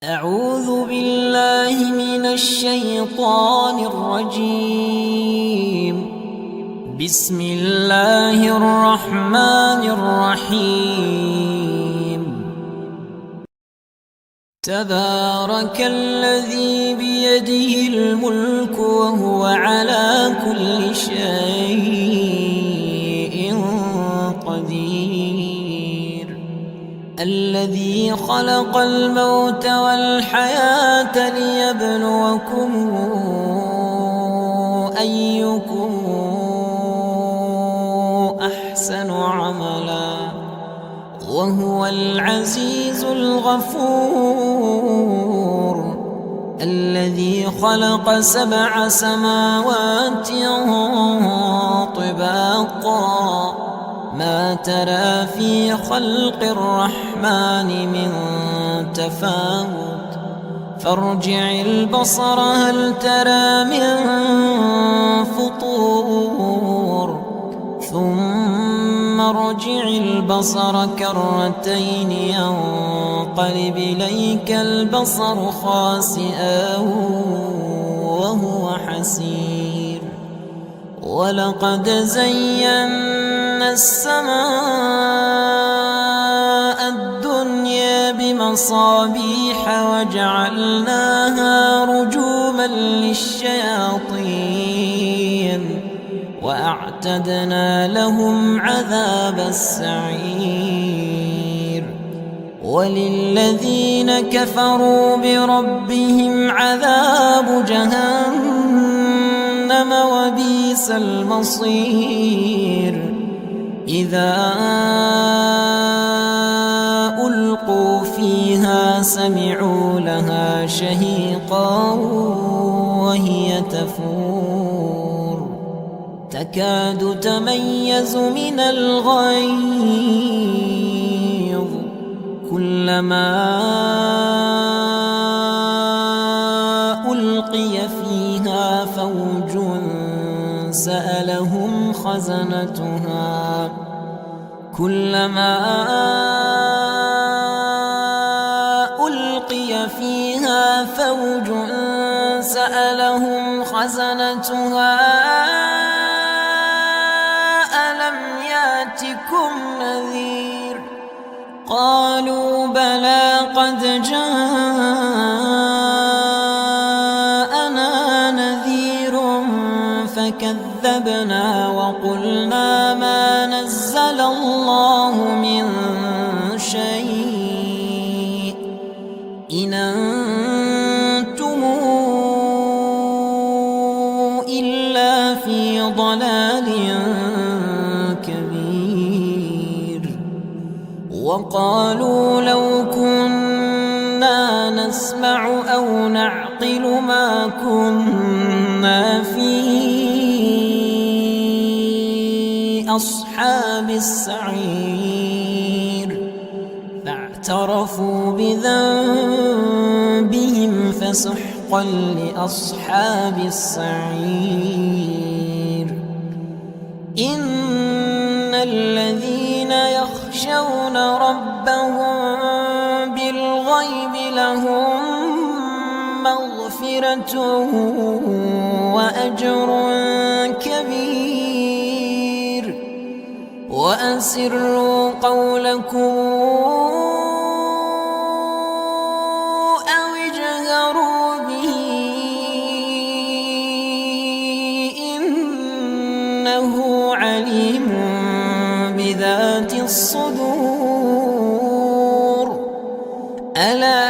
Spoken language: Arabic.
أعوذ بالله من الشيطان الرجيم. بسم الله الرحمن الرحيم. تبارك الذي بيده الملك وهو على كل شيء قدير. الذي خلق الموت والحياة ليبلوكم أيكم أحسن عملا وهو العزيز الغفور. الذي خلق 7 سماوات طباقا ما ترى في خلق الرحمن من تفاوت فارجع البصر هل ترى من فطور ثم ارجع البصر كرتين ينقلب إليك البصر خاسئا وهو حسير. ولقد زينا السماء الدنيا بمصابيح وجعلناها رجوما للشياطين وأعتدنا لهم عذاب السعير. وللذين كفروا بربهم عذاب جهنم وبئس المصير. إذا ألقوا فيها سمعوا لها شهيقا وهي تفور تكاد تميز من الغيظ كلما ألقي فيها فوج سألهم خزنتها ألقي فيها فوج سألهم خزنتها ألم ياتكم نذير قالوا بلى قد جاءنا نذير فكذبنا وقلنا ما نزل الله من شيء إن أنتم إلا في ضلال كبير. وقالوا لو كنا نسمع أو نعقل ما كنا في أصحاب السعير فاعترفوا بذنبهم فسحقا لأصحاب السعير. إن الذين يخشون ربهم بالغيب لهم مغفرة وأجر كبير. وأسروا قولكم أو اجهروا به إنه عليم بذات الصدور. ألا